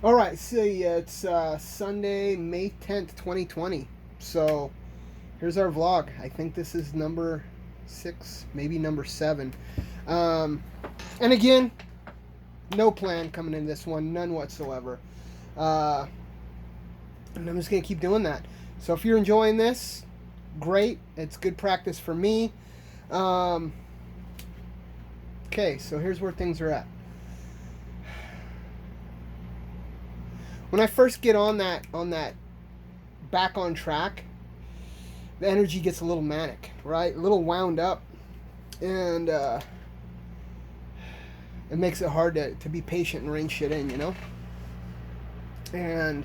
All right, so yeah, it's Sunday, May 10th, 2020. So here's our vlog. I think this is number 6, maybe number 7. Um, and again, no plan coming in this one, none whatsoever. Uh, and I'm just going to keep doing that. So if you're enjoying this, great. It's good practice for me. Um, okay, so here's where things are at. When I first get on that back on track, the energy gets a little manic, right? A little wound up, and it makes it hard to be patient and rein shit in, you know? And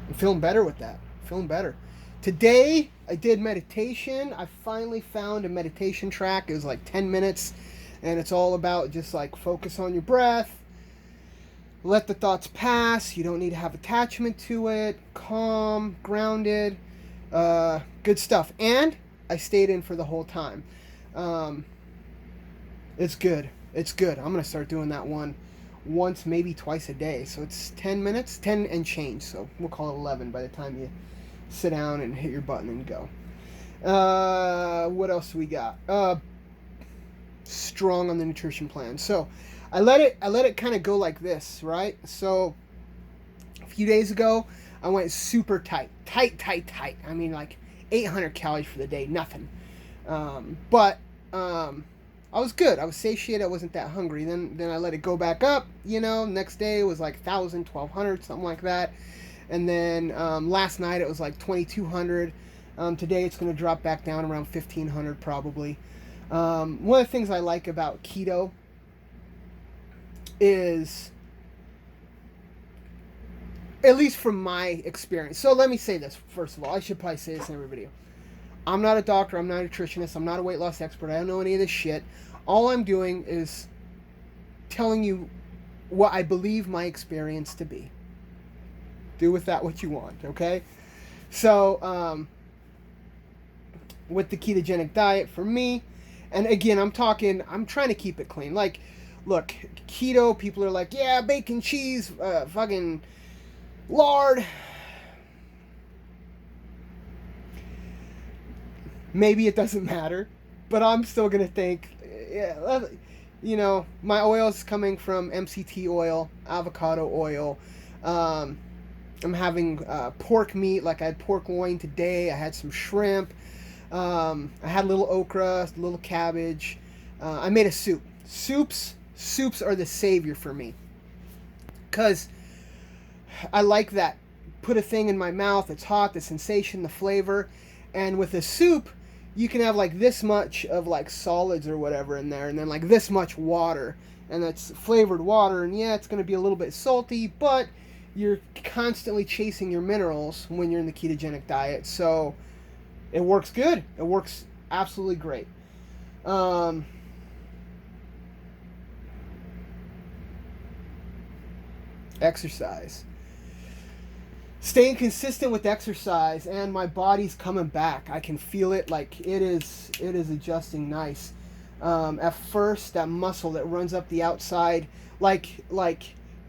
I'm feeling better with that. Feeling better. Today, I did meditation. I finally found a meditation track. It was like 10 minutes, and it's all about just like focus on your breath, let the thoughts pass. You don't need to have attachment to it. Calm, grounded, good stuff. And I stayed in for the whole time. Um, it's good. It's good. I'm gonna start doing that one once, maybe twice a day. So it's 10 minutes, 10 and change. So we'll call it 11 by the time you sit down and hit your button and go. What else do we got? Strong on the nutrition plan. So I let it kind of go like this, right? So a few days ago, I went super tight. I mean, like 800 calories for the day, nothing. But I was good. I was satiated. I wasn't that hungry. Then I let it go back up. You know, next day it was like 1,000, 1,200, something like that. And then last night it was like 2,200. Today it's going to drop back down around 1,500 probably. One of the things I like about keto is, at least from my experience. So let me say this first of all. I should probably say this in every video. I'm not a doctor. I'm not a nutritionist. I'm not a weight loss expert. I don't know any of this shit. All I'm doing is telling you what I believe my experience to be. Do with that what you want, okay? So, with the ketogenic diet for me, and again, I'm trying to keep it clean. Like, look, keto, people are like, yeah, bacon, cheese, fucking lard. Maybe it doesn't matter, but I'm still gonna think, yeah, you know, my oil's coming from MCT oil, avocado oil. I'm having pork meat, like I had pork loin today. I had some shrimp. I had a little okra, a little cabbage. I made a soup. Soups are the savior for me, because I like that. Put a thing in my mouth, it's hot, the sensation, the flavor. And with a soup, you can have like this much of like solids or whatever in there, and then like this much water. And that's flavored water, and yeah, it's going to be a little bit salty, but you're constantly chasing your minerals when you're in the ketogenic diet. So it works good. It works absolutely great. Exercise. Staying consistent with exercise, and my body's coming back. I can feel it. Like it is adjusting nice. At first, that muscle that runs up the outside, like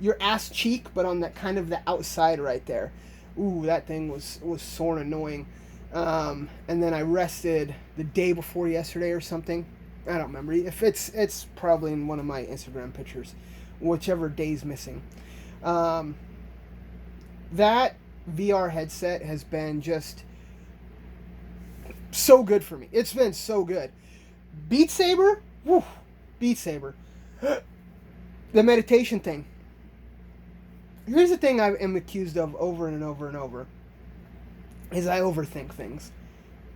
your ass cheek, but on that kind of the outside right there. Ooh, that thing was sore and annoying. And then I rested the day before yesterday or something. I don't remember. If it's probably in one of my Instagram pictures, whichever day's missing. That VR headset has been just so good for me. It's been so good. Beat Saber, woo, Beat Saber. The meditation thing. Here's the thing I am accused of over and over and over, is I overthink things.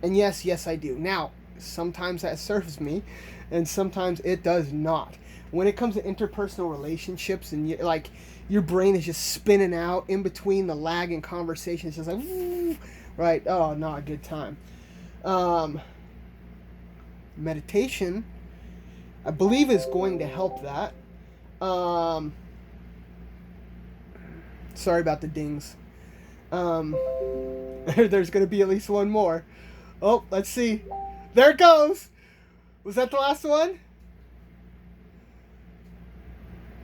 And yes, I do. Now, sometimes that serves me, and sometimes it does not. When it comes to interpersonal relationships, and like your brain is just spinning out in between the lag in conversation, it's just like, right? Oh, not a good time. Meditation, I believe, is going to help that. Sorry about the dings. There's going to be at least one more. Oh, let's see. There it goes. Was that the last one?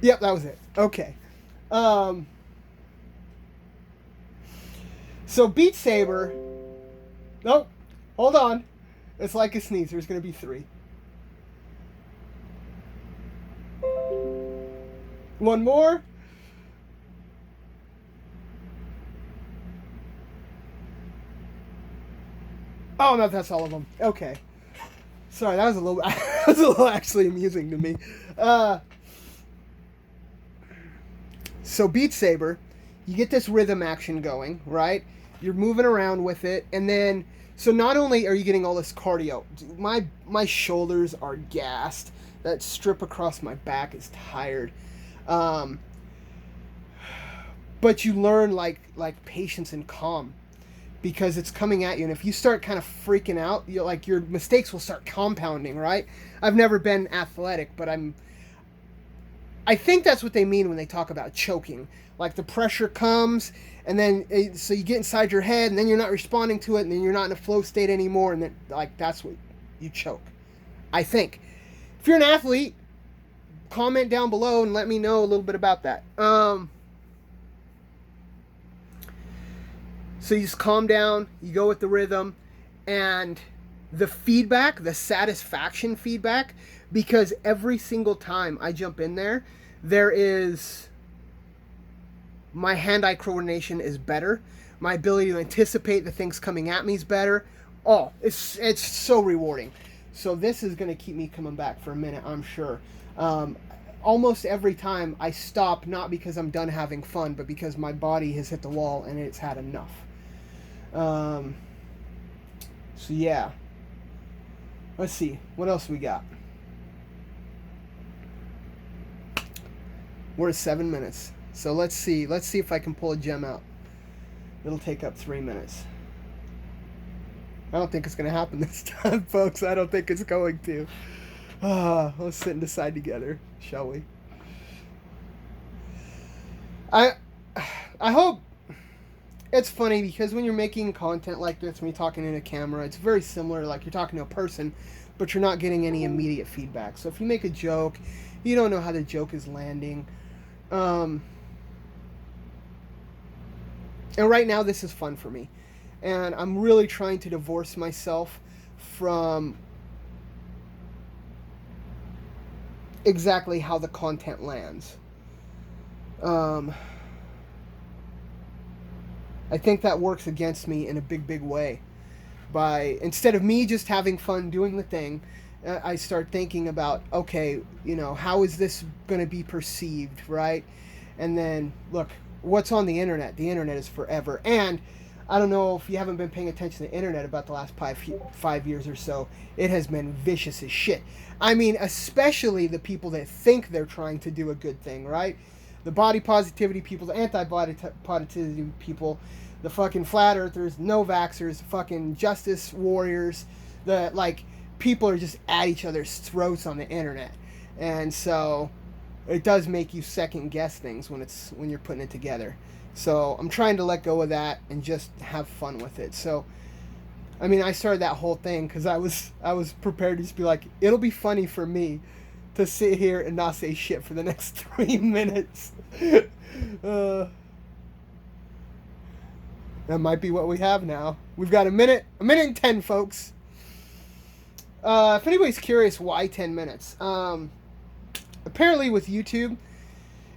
Yep, that was it. Okay. Um, so Beat Saber. Nope. Hold on. It's like a sneeze. There's going to be 3. One more. Oh no, that's all of them. Okay. Sorry, that was a little that was a little actually amusing to me. So Beat Saber, you get this rhythm action going, right? You're moving around with it, and then so not only are you getting all this cardio, my shoulders are gassed. That strip across my back is tired. But you learn like patience and calm because it's coming at you, and if you start kind of freaking out, you like your mistakes will start compounding, right? I've never been athletic, but I think that's what they mean when they talk about choking. Like the pressure comes, and then so you get inside your head, and then you're not responding to it, and then you're not in a flow state anymore, and then like that's what you choke. I think. If you're an athlete, comment down below and let me know a little bit about that. So you just calm down, you go with the rhythm, and the feedback, the satisfaction feedback, because every single time I jump in there, there is my hand-eye coordination is better. My ability to anticipate the things coming at me is better. Oh, it's so rewarding. So this is going to keep me coming back for a minute, I'm sure. Almost every time I stop, not because I'm done having fun, but because my body has hit the wall and it's had enough. So yeah. Let's see. What else we got? We're at 7 minutes. So let's see. Let's see if I can pull a gem out. It'll take up 3 minutes. I don't think it's going to happen this time, folks. I don't think it's going to. Let's sit and decide together, shall we? I hope it's funny because when you're making content like this, when you're talking in a camera, it's very similar. Like you're talking to a person, but you're not getting any immediate feedback. So if you make a joke, you don't know how the joke is landing. And right now, this is fun for me. And I'm really trying to divorce myself from exactly how the content lands. I think that works against me in a big way. By instead of me just having fun doing the thing, I start thinking about, okay, how is this going to be perceived, right? And then look, what's on the internet? The internet is forever. And I don't know if you haven't been paying attention to the internet about the last 5 years or so. It has been vicious as shit. I mean, especially the people that think they're trying to do a good thing, right? The body positivity people, the anti-body positivity people, the fucking flat earthers, no vaxxers, fucking justice warriors. People are just at each other's throats on the internet. And so it does make you second guess things when you're putting it together. So I'm trying to let go of that and just have fun with it. So, I mean, I started that whole thing because I was prepared to just be like, it'll be funny for me to sit here and not say shit for the next 3 minutes. That might be what we have now. We've got a minute and 10, folks. If anybody's curious why 10 minutes, apparently with YouTube,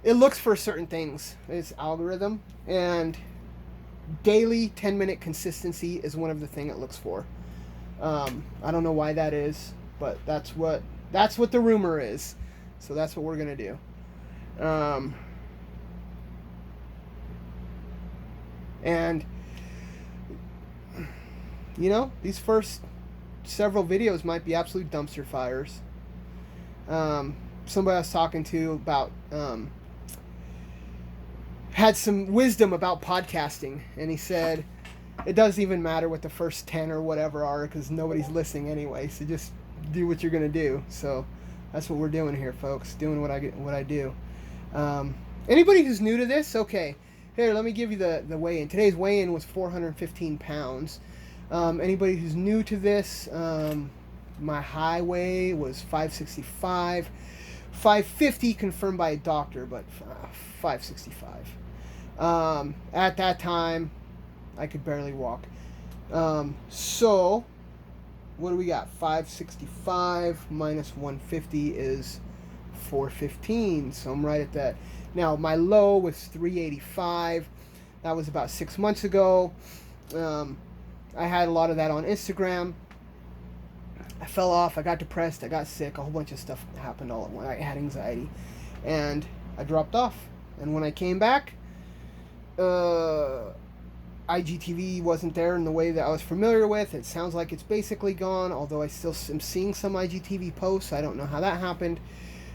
it looks for certain things. It's algorithm, and daily 10-minute consistency is one of the things it looks for. I don't know why that is, but that's what the rumor is. So that's what we're gonna do. And these first several videos might be absolute dumpster fires. Somebody I was talking to about had some wisdom about podcasting, and he said it doesn't even matter what the first 10 or whatever are because nobody's listening anyway, so just do what you're gonna do. So that's what we're doing here, folks, doing what I do. Anybody who's new to this, okay, here, let me give you the weigh-in. Today's weigh-in was 415 pounds. Anybody who's new to this, my high weigh was 565. 550 confirmed by a doctor, but 565. At that time, I could barely walk. So, what do we got? 565 minus 150 is 415. So I'm right at that. Now, my low was 385. That was about 6 months ago. I had a lot of that on Instagram. I fell off. I got depressed. I got sick. A whole bunch of stuff happened all at once. I had anxiety. And I dropped off. And when I came back, IGTV wasn't there in the way that I was familiar with. It sounds like it's basically gone, although I still am seeing some IGTV posts. I don't know how that happened.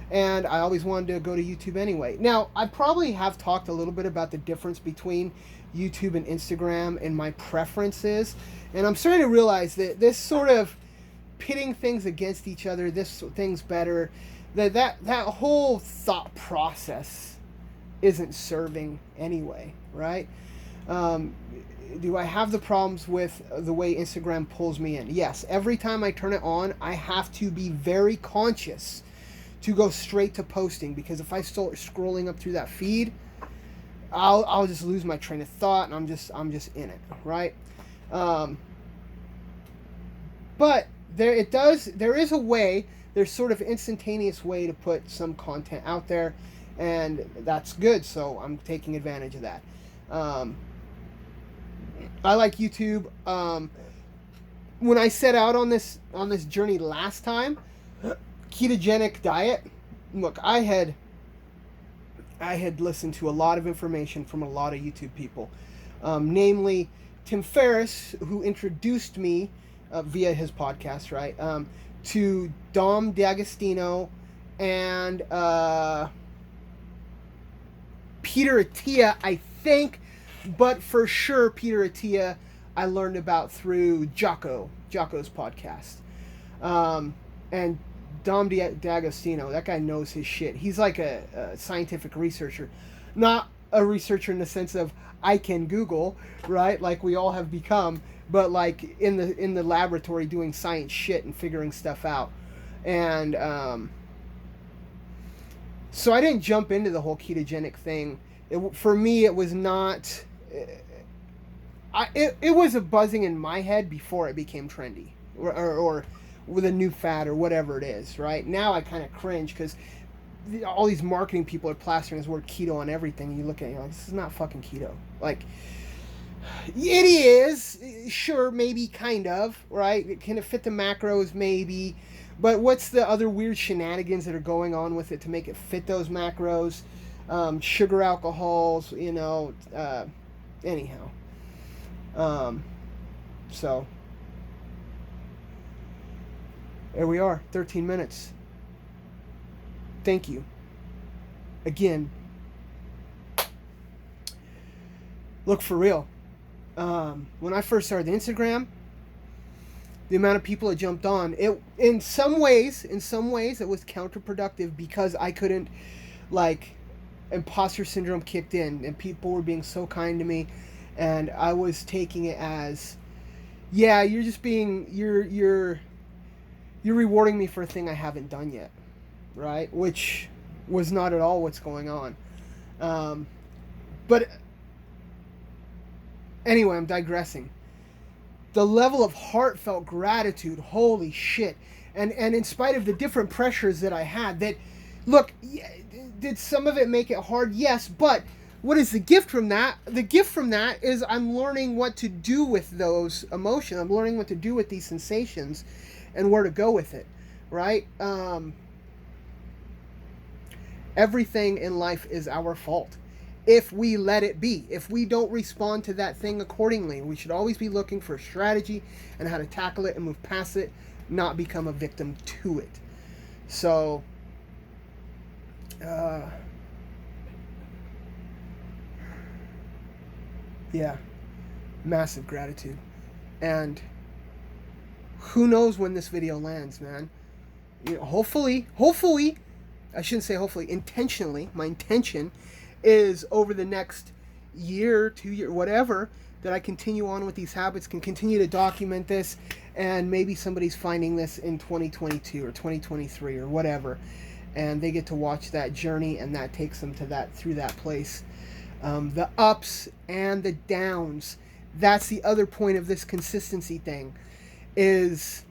And I always wanted to go to YouTube anyway. Now, I probably have talked a little bit about the difference between YouTube and Instagram and my preferences. And I'm starting to realize that this sort of pitting things against each other, this thing's better, that whole thought process isn't serving anyway, right? Do I have the problems with the way Instagram pulls me in? Yes. Every time I turn it on, I have to be very conscious to go straight to posting, because if I start scrolling up through that feed, I'll just lose my train of thought, and I'm just in it, right? But there is a way, there's sort of instantaneous way to put some content out there, and that's good. So I'm taking advantage of that. I like YouTube. When I set out on this journey last time, ketogenic diet. Look, I had listened to a lot of information from a lot of YouTube people, namely Tim Ferriss, who introduced me via his podcast, right, to Dom D'Agostino and Peter Attia, I think, but for sure Peter Attia I learned about through Jocko's podcast, and Dom D'Agostino, that guy knows his shit. He's like a scientific researcher. Not a researcher in the sense of I can Google, right? Like we all have become, but like in the laboratory doing science shit and figuring stuff out. And so I didn't jump into the whole ketogenic thing. For me, it was not... It was a buzzing in my head before it became trendy. Or with a new fad or whatever it is, right? Now I kind of cringe because all these marketing people are plastering this word keto on everything, and you look at it, you're like, this is not fucking keto. Like, it is, sure, maybe, kind of, right? Can it fit the macros? Maybe. But what's the other weird shenanigans that are going on with it to make it fit those macros? Sugar alcohols, anyhow. So... there we are, 13 minutes. Thank you. Again. Look, for real. When I first started Instagram, the amount of people that jumped on, it in some ways it was counterproductive because I couldn't, like, imposter syndrome kicked in and people were being so kind to me, and I was taking it as, yeah, you're just being, you're rewarding me for a thing I haven't done yet, right? Which was not at all what's going on. But anyway, I'm digressing. The level of heartfelt gratitude, holy shit. And in spite of the different pressures that I had, that, look, did some of it make it hard? Yes, but what is the gift from that? The gift from that is I'm learning what to do with those emotions. I'm learning what to do with these sensations and where to go with it, right? Everything in life is our fault if we let it be. If we don't respond to that thing accordingly, we should always be looking for a strategy and how to tackle it and move past it, not become a victim to it. So, yeah, massive gratitude. And who knows when this video lands, man. Hopefully, I shouldn't say hopefully, intentionally, my intention is over the next year, 2 year, whatever, that I continue on with these habits, can continue to document this, and maybe somebody's finding this in 2022 or 2023 or whatever. and they get to watch that journey, and that takes them to that through that place. The ups and the downs. That's the other point of this consistency thing. Is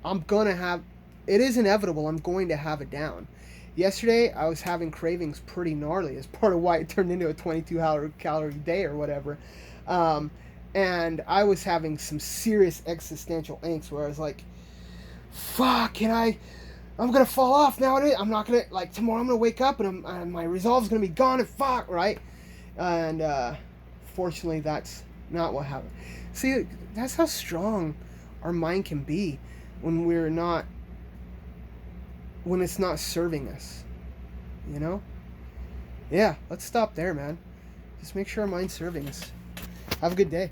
I'm gonna have. It is inevitable. I'm going to have a down. Yesterday, I was having cravings pretty gnarly as part of why it turned into a 22-calorie day or whatever. And I was having some serious existential angst where I was like, fuck, I'm going to fall off now. I'm not going to, like, tomorrow I'm going to wake up and my resolve's going to be gone and fuck, right? And fortunately, that's not what happened. See, that's how strong our mind can be when it's not serving us, you know? Yeah, let's stop there, man. Just make sure our mind's serving us. Have a good day.